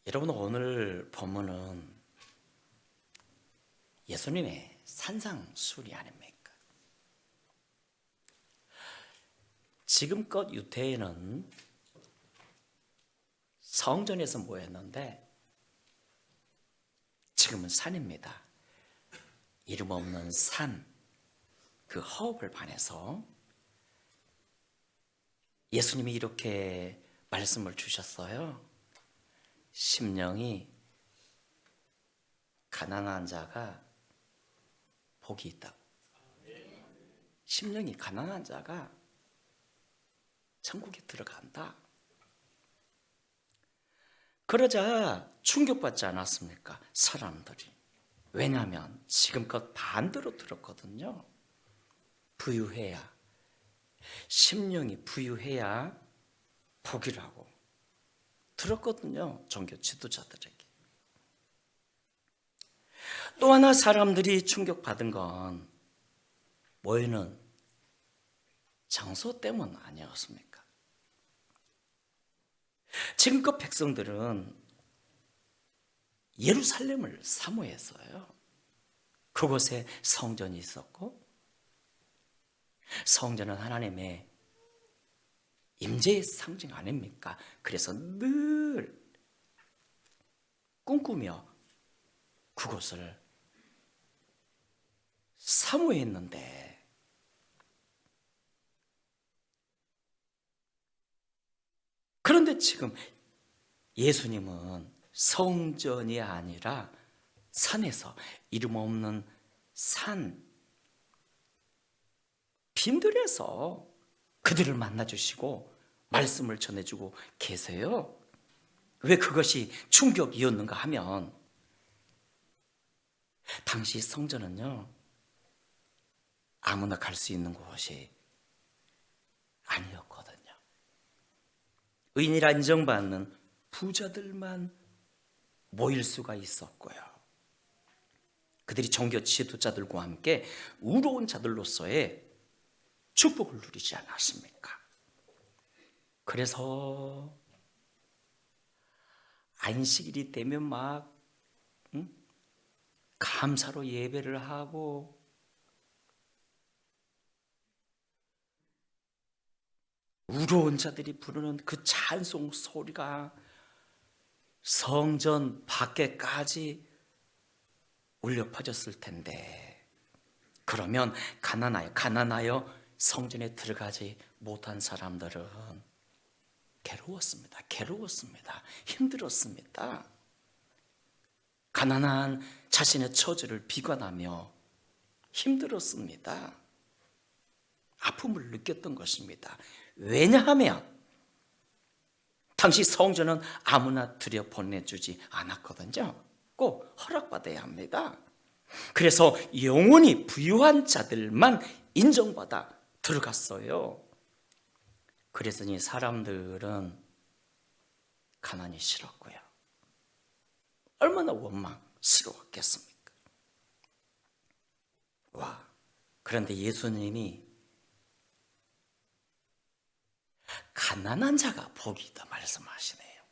여러분, 오늘 본문은 예수님의 산상수훈이 아닙니까? 지금껏 유대인은 성전에서 모였는데 지금은 산입니다. 이름 없는 산, 그 허업을 반해서 예수님이 이렇게 말씀을 주셨어요. 심령이 가난한 자가 복이 있다고. 심령이 가난한 자가 천국에 들어간다. 그러자 충격받지 않았습니까? 사람들이. 왜냐하면 지금껏 반대로 들었거든요. 부유해야, 심령이 부유해야 복이라고 들었거든요. 종교 지도자들에게. 또 하나 사람들이 충격받은 건 모이는 장소 때문 아니었습니까? 지금껏 백성들은 예루살렘을 사모했어요. 그곳에 성전이 있었고, 성전은 하나님의 임재의 상징 아닙니까? 그래서 늘 꿈꾸며 그곳을 사모했는데, 그런데 지금 예수님은 성전이 아니라 산에서, 이름 없는 산 빈들에서 그들을 만나주시고 말씀을 전해주고 계세요. 왜 그것이 충격이었는가 하면, 당시 성전은요, 아무나 갈 수 있는 곳이 아니었거든요. 의인이라 인정받는 부자들만 모일 수가 있었고요. 그들이 종교 지도자들과 함께 의로운 자들로서의 축복을 누리지 않았습니까? 그래서 안식일이 되면 막 감사로 예배를 하고, 의로운 자들이 부르는 그 찬송 소리가 성전 밖에까지 울려 퍼졌을 텐데, 그러면 가난하여 성전에 들어가지 못한 사람들은 괴로웠습니다. 힘들었습니다. 가난한 자신의 처지를 비관하며 힘들었습니다. 아픔을 느꼈던 것입니다. 왜냐하면 당시 성전은 아무나 들여보내주지 않았거든요. 꼭 허락받아야 합니다. 그래서 영원히 부유한 자들만 인정받아 들어갔어요. 그랬더니 사람들은 가난이 싫었고요. 얼마나 원망스러웠겠습니까? 그런데 예수님이 가난한 자가 복이 있다 말씀하시네요.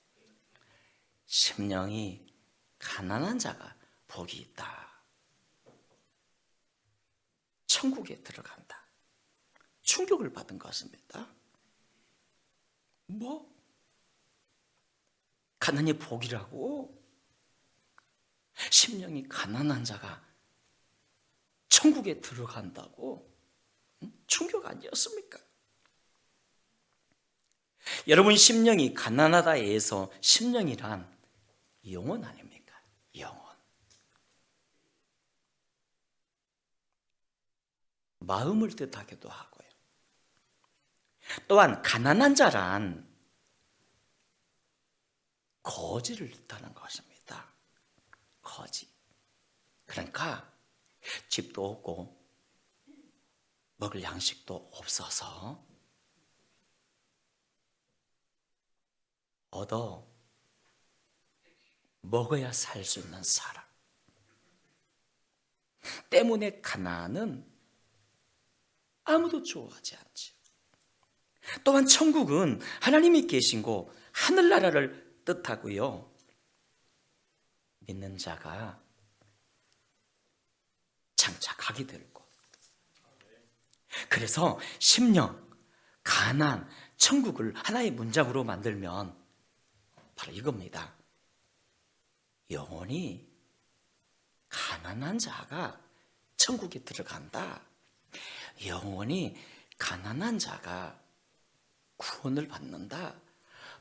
심령이 가난한 자가 복이 있다. 천국에 들어간다. 충격을 받은 것입니다. 가난이 복이라고? 심령이 가난한 자가 천국에 들어간다고? 충격 아니었습니까? 여러분, 심령이 가난하다 해서 심령이란 영혼 아닙니까? 영혼. 마음을 뜻하기도 하고요. 또한 가난한 자란 거지를 뜻하는 것입니다. 거지. 그러니까 집도 없고 먹을 양식도 없어서 얻어 먹어야 살 수 있는 사람 때문에 가난은 아무도 좋아하지 않죠. 또한 천국은 하나님이 계신 곳, 하늘나라를 뜻하고요. 믿는 자가 장착하게 될 것. 그래서 심령, 가난, 천국을 하나의 문장으로 만들면 바로 이겁니다. 영원히 가난한 자가 천국에 들어간다. 영원히 가난한 자가 구원을 받는다.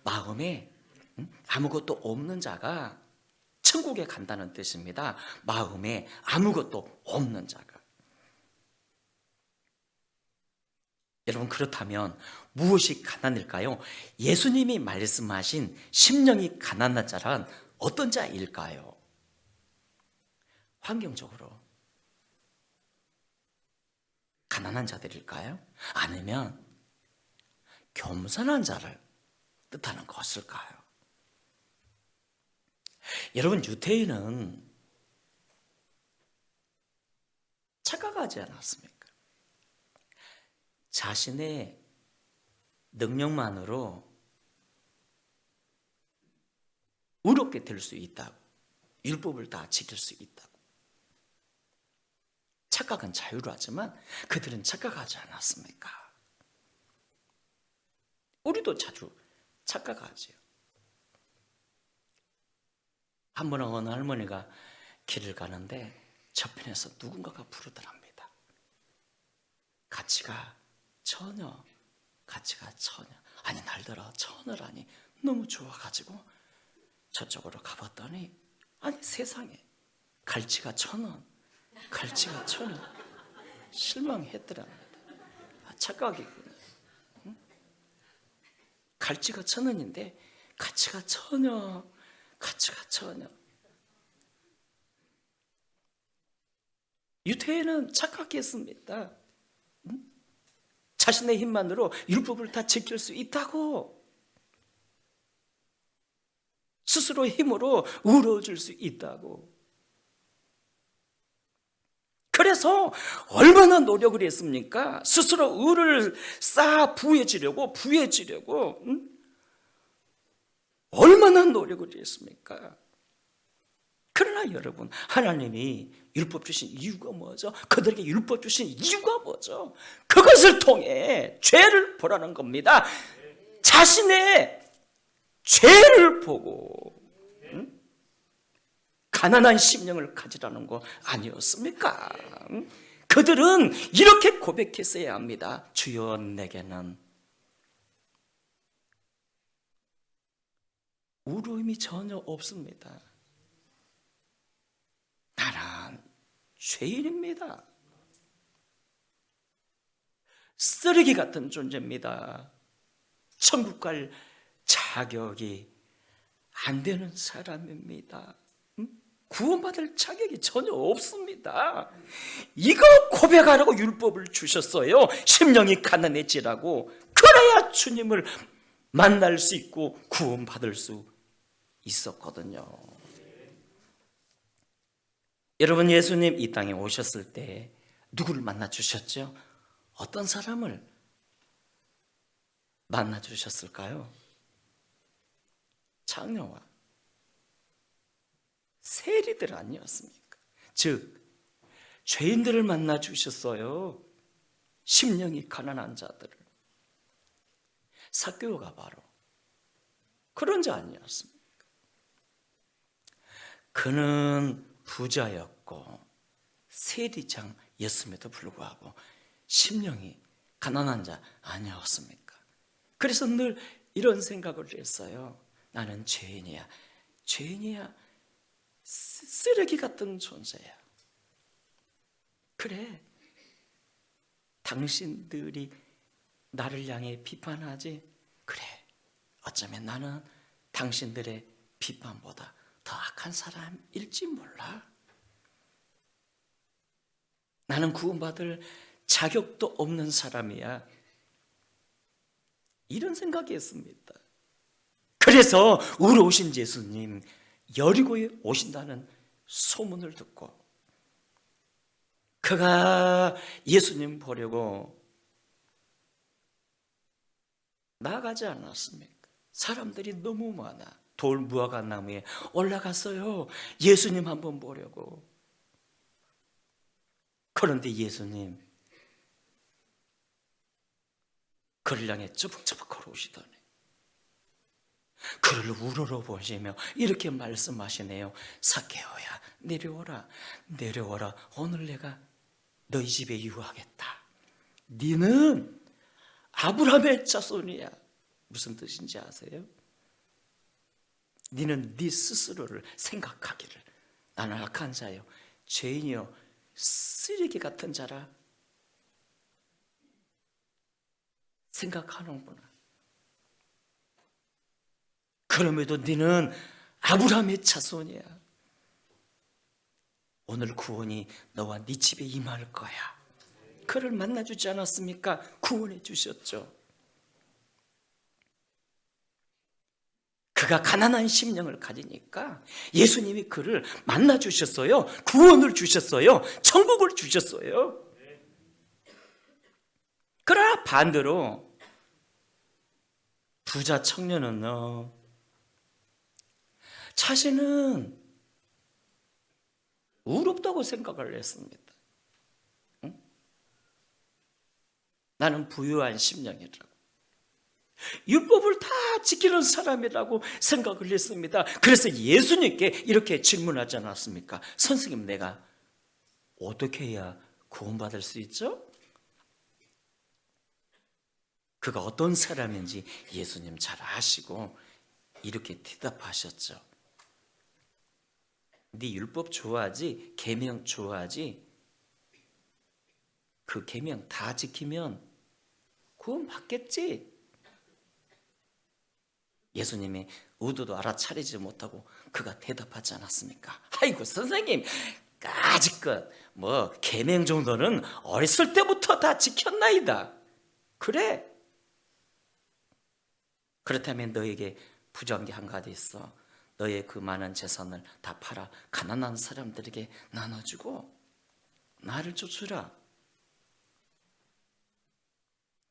마음에 아무것도 없는 자가 천국에 간다는 뜻입니다. 마음에 아무것도 없는 자가. 여러분, 그렇다면 무엇이 가난일까요? 예수님이 말씀하신 심령이 가난한 자란 어떤 자일까요? 환경적으로 가난한 자들일까요? 아니면 겸손한 자를 뜻하는 것일까요? 여러분, 유대인은 착각하지 않았습니까? 자신의 능력만으로 의롭게 될 수 있다고, 율법을 다 지킬 수 있다고. 착각은 자유로 하지만 그들은 착각하지 않았습니까? 우리도 자주 착각하지요. 한 번은 어느 할머니가 길을 가는데 저편에서 누군가가 부르더랍니다. 가치가 처녀, 가치가 처녀. 아니, 날더러 처녀라니 너무 좋아가지고 저쪽으로 가봤더니, 아니 세상에, 갈치가 1,000원, 갈치가 1,000원. 실망했더랍니다. 착각이구나. 응? 갈치가 1,000원인데 가치가 처녀, 가치가 처녀. 유대인은 착각했습니다. 자신의 힘만으로 율법을 다 지킬 수 있다고, 스스로의 힘으로 의로워질 수 있다고. 그래서 얼마나 노력을 했습니까? 스스로 의를 쌓아 부해지려고 얼마나 노력을 했습니까? 그러나 여러분, 하나님이 율법 주신 이유가 뭐죠? 그들에게 율법 주신 이유가 뭐죠? 그것을 통해 죄를 보라는 겁니다. 자신의 죄를 보고 가난한 심령을 가지라는 거 아니었습니까? 그들은 이렇게 고백했어야 합니다. 주여, 내게는 의로움이 전혀 없습니다. 나는 죄인입니다. 쓰레기 같은 존재입니다. 천국 갈 자격이 안 되는 사람입니다. 구원받을 자격이 전혀 없습니다. 이거 고백하라고 율법을 주셨어요. 심령이 가난해지라고. 그래야 주님을 만날 수 있고 구원받을 수 있었거든요. 여러분, 예수님 이 땅에 오셨을 때 누구를 만나 주셨죠? 어떤 사람을 만나 주셨을까요? 창녀와 세리들 아니었습니까? 즉, 죄인들을 만나 주셨어요. 심령이 가난한 자들을. 삭개오가 바로 그런 자 아니었습니까? 그는 부자였고 세리장이었음에도 불구하고 심령이 가난한 자 아니었습니까? 그래서 늘 이런 생각을 했어요. 나는 죄인이야. 쓰레기 같은 존재야. 그래, 당신들이 나를 향해 비판하지? 그래, 어쩌면 나는 당신들의 비판보다 더 악한 사람일지 몰라. 나는 구원받을 자격도 없는 사람이야. 이런 생각이 있습니다. 그래서 의로우신 예수님 여리고에 오신다는 소문을 듣고 그가 예수님 보려고 나가지 않았습니까? 사람들이 너무 많아. 돌 무화과 나무에 올라갔어요. 예수님 한번 보려고. 그런데 예수님 그를 향해 쩌벅쩌벅 걸어오시더니 그를 우러러 보시며 이렇게 말씀하시네요. 삭개오야, 내려오라, 내려오라. 오늘 내가 너희 집에 유하겠다. 너는 아브라함의 자손이야. 무슨 뜻인지 아세요? 너는 네 스스로를 생각하기를 나는 악한 자요, 죄인이요, 쓰레기 같은 자라 생각하는구나. 그럼에도 너는 아브라함의 자손이야. 오늘 구원이 너와 네 집에 임할 거야. 그를 만나주지 않았습니까? 구원해 주셨죠. 그가 가난한 심령을 가지니까 예수님이 그를 만나주셨어요. 구원을 주셨어요. 천국을 주셨어요. 그러나 반대로 부자 청년은요, 자신은 의롭다고 생각을 했습니다. 응? 나는 부유한 심령이라고, 율법을 다 지키는 사람이라고 생각을 했습니다. 그래서 예수님께 이렇게 질문하지 않았습니까? 선생님, 내가 어떻게 해야 구원받을 수 있죠? 그가 어떤 사람인지 예수님 잘 아시고 이렇게 대답하셨죠. 네 율법 좋아하지? 계명 좋아하지? 그 계명 다 지키면 구원 받겠지? 예수님이 의도도 알아차리지 못하고 그가 대답하지 않았습니까? 아이고 선생님, 까짓것 뭐 계명 정도는 어렸을 때부터 다 지켰나이다. 그래? 그렇다면 너에게 부정한 게 한 가지 있어. 너의 그 많은 재산을 다 팔아 가난한 사람들에게 나눠주고 나를 쫓으라.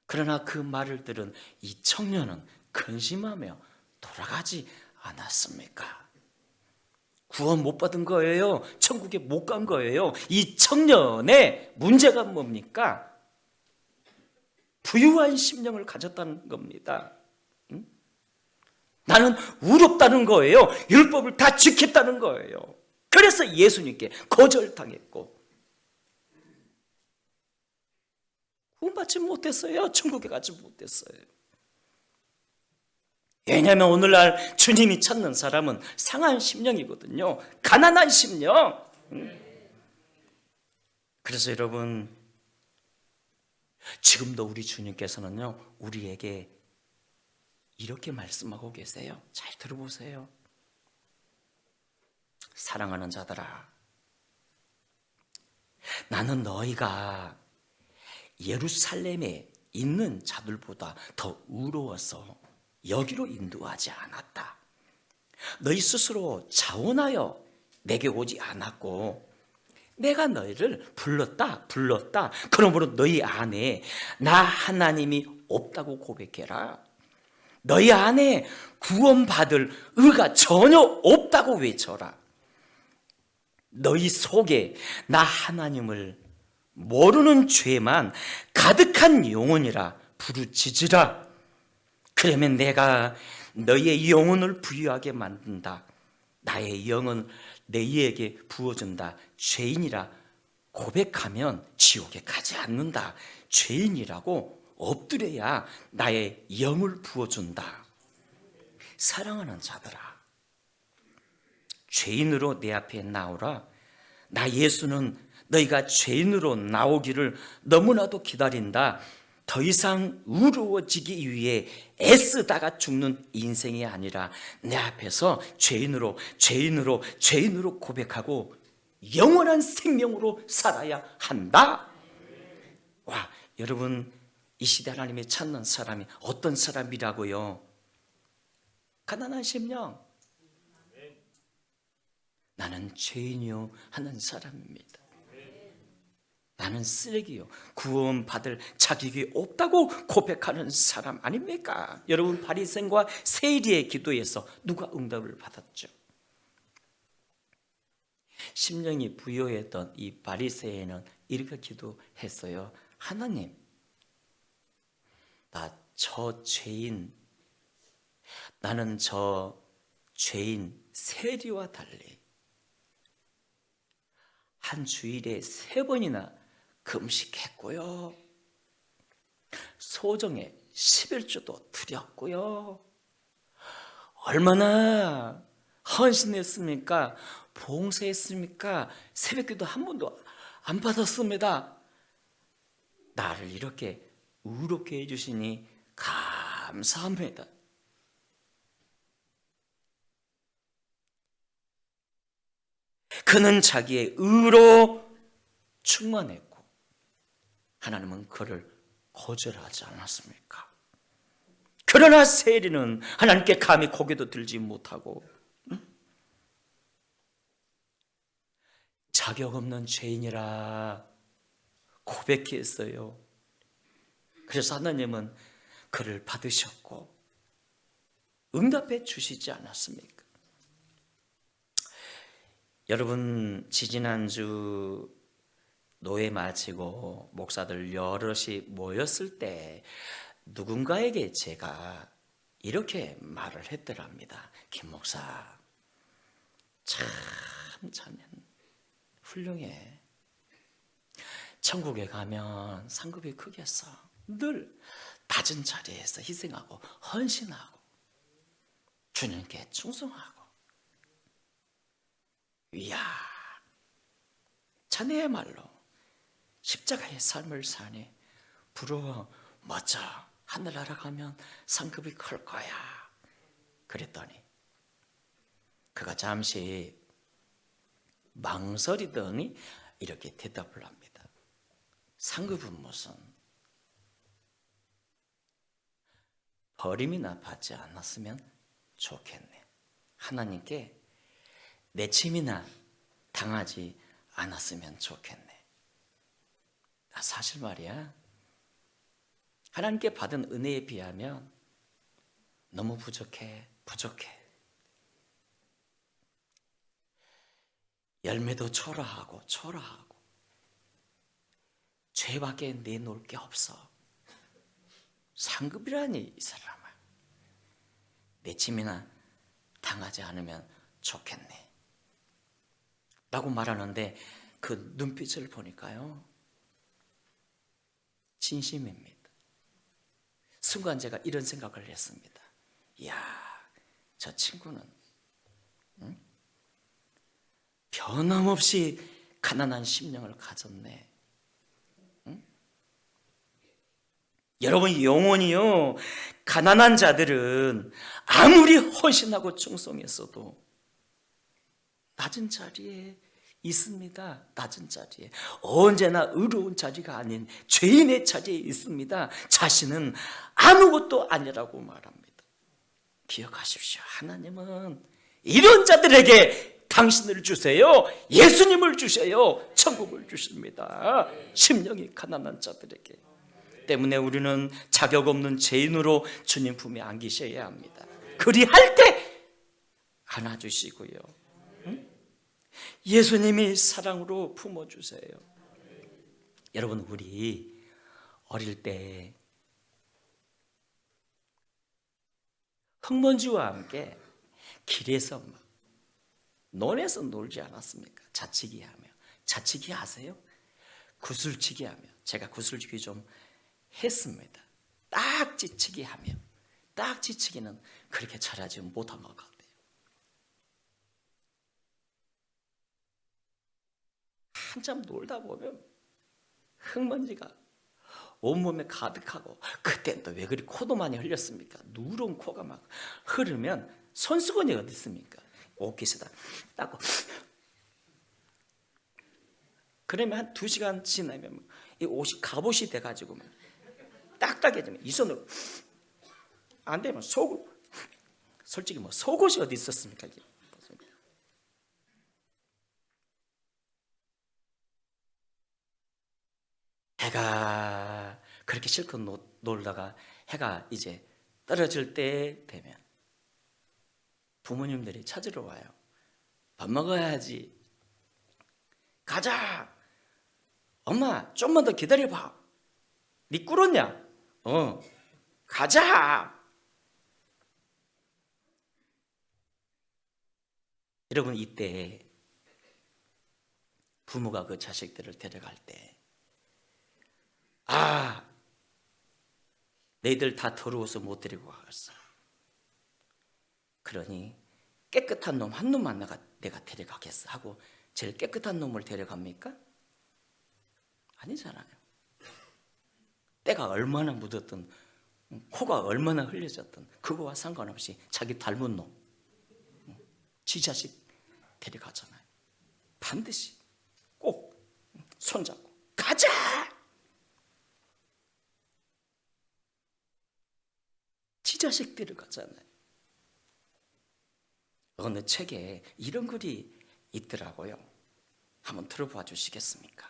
그러나 그 말을 들은 이 청년은 근심하며 돌아가지 않았습니까? 구원 못 받은 거예요. 천국에 못 간 거예요. 이 청년의 문제가 뭡니까? 부유한 심령을 가졌다는 겁니다. 나는 의롭다는 거예요. 율법을 다 지켰다는 거예요. 그래서 예수님께 거절당했고 구원받지 못했어요. 천국에 가지 못했어요. 왜냐하면 오늘날 주님이 찾는 사람은 상한 심령이거든요. 가난한 심령. 그래서 여러분, 지금도 우리 주님께서는요, 우리에게 이렇게 말씀하고 계세요. 잘 들어보세요. 사랑하는 자들아, 나는 너희가 예루살렘에 있는 자들보다 더 의로워서 여기로 인도하지 않았다. 너희 스스로 자원하여 내게 오지 않았고 내가 너희를 불렀다. 그러므로 너희 안에 나 하나님이 없다고 고백해라. 너희 안에 구원받을 의가 전혀 없다고 외쳐라. 너희 속에 나 하나님을 모르는 죄만 가득한 영혼이라 부르짖으라. 그러면 내가 너희의 영혼을 부유하게 만든다. 나의 영은 너희에게 부어준다. 죄인이라 고백하면 지옥에 가지 않는다. 죄인이라고 엎드려야 나의 영을 부어준다. 사랑하는 자들아, 죄인으로 내 앞에 나오라. 나 예수는 너희가 죄인으로 나오기를 너무나도 기다린다. 더 이상 의로워지기 위해 애쓰다가 죽는 인생이 아니라 내 앞에서 죄인으로 고백하고 영원한 생명으로 살아야 한다. 와, 여러분, 이 시대 하나님이 찾는 사람이 어떤 사람이라고요? 가난한 심령, 나는 죄인이요 하는 사람입니다. 나는 쓰레기요, 구원받을 자격이 없다고 고백하는 사람 아닙니까? 여러분, 바리새인과 세리의 기도에서 누가 응답을 받았죠? 심령이 부요했던 이 바리새인은 이렇게 기도했어요. 하나님, 나는 저 죄인 세리와 달리 한 주일에 3번이나 금식했고요, 소정에 11조도 드렸고요. 얼마나 헌신했습니까? 봉사했습니까? 새벽기도 한 번도 안 받았습니다. 나를 이렇게 의롭게 해주시니 감사합니다. 그는 자기의 의로 충만했고 하나님은 그를 거절하지 않았습니까? 그러나 세리는 하나님께 감히 고개도 들지 못하고 자격 없는 죄인이라 고백했어요. 그래서 하나님은 그를 받으셨고 응답해 주시지 않았습니까? 여러분, 지지난주 노예 마치고 목사들 여럿이 모였을 때 누군가에게 제가 이렇게 말을 했더랍니다. 김 목사, 참 자넨 훌륭해. 천국에 가면 상급이 크겠어. 늘 낮은 자리에서 희생하고 헌신하고 주님께 충성하고. 이야, 자네야말로 십자가의 삶을 사네. 부러워, 멋져. 하늘나라 가면 상급이 클 거야. 그랬더니 그가 잠시 망설이더니 이렇게 대답을 합니다. 상급은 무슨, 버림이나 받지 않았으면 좋겠네. 하나님께 내침이나 당하지 않았으면 좋겠네. 사실 말이야, 하나님께 받은 은혜에 비하면 너무 부족해. 열매도 초라하고 죄밖에 내놓을 게 없어. 상급이라니 이 사람아, 내침이나 당하지 않으면 좋겠네 라고 말하는데 그 눈빛을 보니까요, 진심입니다. 순간 제가 이런 생각을 했습니다. 이야, 저 친구는 변함없이 가난한 심령을 가졌네. 여러분, 영원히요, 가난한 자들은 아무리 헌신하고 충성했어도 낮은 자리에 있습니다. 낮은 자리에, 언제나 의로운 자리가 아닌 죄인의 자리에 있습니다. 자신은 아무것도 아니라고 말합니다. 기억하십시오. 하나님은 이런 자들에게 당신을 주세요, 예수님을 주세요, 천국을 주십니다. 심령이 가난한 자들에게. 때문에 우리는 자격 없는 죄인으로 주님 품에 안기셔야 합니다. 그리할 때 안아주시고요, 예수님이 사랑으로 품어주세요. 여러분, 우리 어릴 때 흙먼지와 함께 길에서 막 논에서 놀지 않았습니까? 자치기 하며. 자치기 아세요? 구슬치기 하며. 제가 구슬치기 좀 했습니다. 딱지치기 하며. 딱지치기는 그렇게 잘하지 못한 것 같아요. 한참 놀다 보면 흙먼지가 온몸에 가득하고, 그땐 또 왜 그리 코도 많이 흘렸습니까? 누런 코가 막 흐르면 손수건이 어디 있습니까? 옷깃에다 닦고, 그러면 한 2시간 지나면 이 옷이 갑옷이 돼가지고 딱딱해지면 이 손으로 안 되면 속으로, 솔직히 뭐 속옷이 어디 있었습니까? 해가 그렇게 실컷 놀다가 해가 이제 떨어질 때 되면 부모님들이 찾으러 와요. 밥 먹어야지. 가자. 엄마 좀만 더 기다려봐. 니 꿇었냐? 가자. 여러분, 이때 부모가 그 자식들을 데려갈 때 너희들 다 더러워서 못 데리고 가겠어. 그러니 깨끗한 놈 한 놈만 내가 데려가겠어 하고 제일 깨끗한 놈을 데려갑니까? 아니잖아요. 때가 얼마나 묻었든 코가 얼마나 흘려졌든 그거와 상관없이 자기 닮은 놈, 지 자식 데려가잖아요. 반드시 꼭 손잡고 가자. 지 자식 데려가잖아요. 어느 책에 이런 글이 있더라고요. 한번 들어봐 주시겠습니까?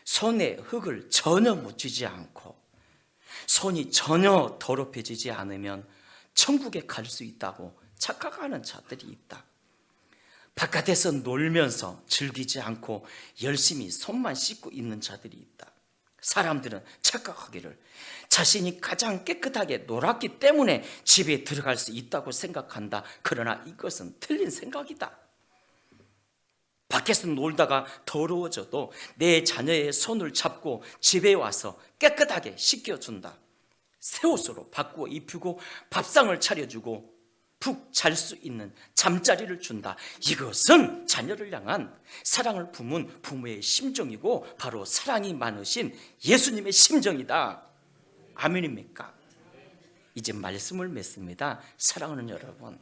손에 흙을 전혀 묻히지 않고 손이 전혀 더럽혀지지 않으면 천국에 갈 수 있다고 착각하는 자들이 있다. 바깥에서 놀면서 즐기지 않고 열심히 손만 씻고 있는 자들이 있다. 사람들은 착각하기를 자신이 가장 깨끗하게 놀았기 때문에 집에 들어갈 수 있다고 생각한다. 그러나 이것은 틀린 생각이다. 밖에서 놀다가 더러워져도 내 자녀의 손을 잡고 집에 와서 깨끗하게 씻겨준다. 새 옷으로 바꾸어 입히고 밥상을 차려주고 푹 잘 수 있는 잠자리를 준다. 이것은 자녀를 향한 사랑을 품은 부모의 심정이고 바로 사랑이 많으신 예수님의 심정이다. 아멘입니까? 이제 말씀을 맺습니다. 사랑하는 여러분,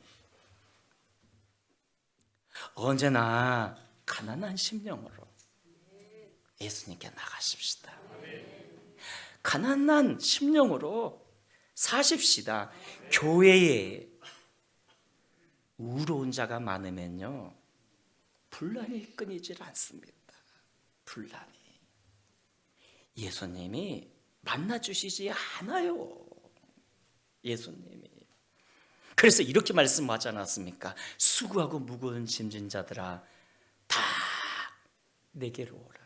언제나 가난한 심령으로 예수님께 나가십시다. 가난한 심령으로 사십시다. 교회에 우로운 자가 많으면요 분란이 끊이질 않습니다. 분란이. 예수님이 만나주시지 않아요. 예수님이. 그래서 이렇게 말씀하지 않았습니까? 수고하고 무거운 짐진 자들아 다 내게로 오라.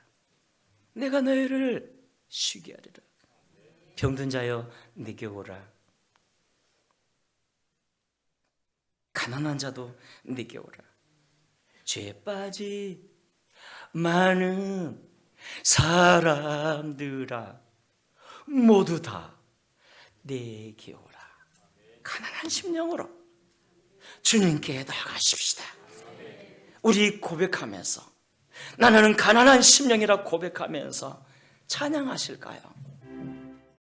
내가 너희를 쉬게 하리라. 병든 자여 내게 오라. 가난한 자도 내게 오라. 죄에 빠진 많은 사람들아 모두 다 내게 오라. 가난한 심령으로 주님께 나아가십시다. 우리 고백하면서 나는 가난한 심령이라 고백하면서 찬양하실까요?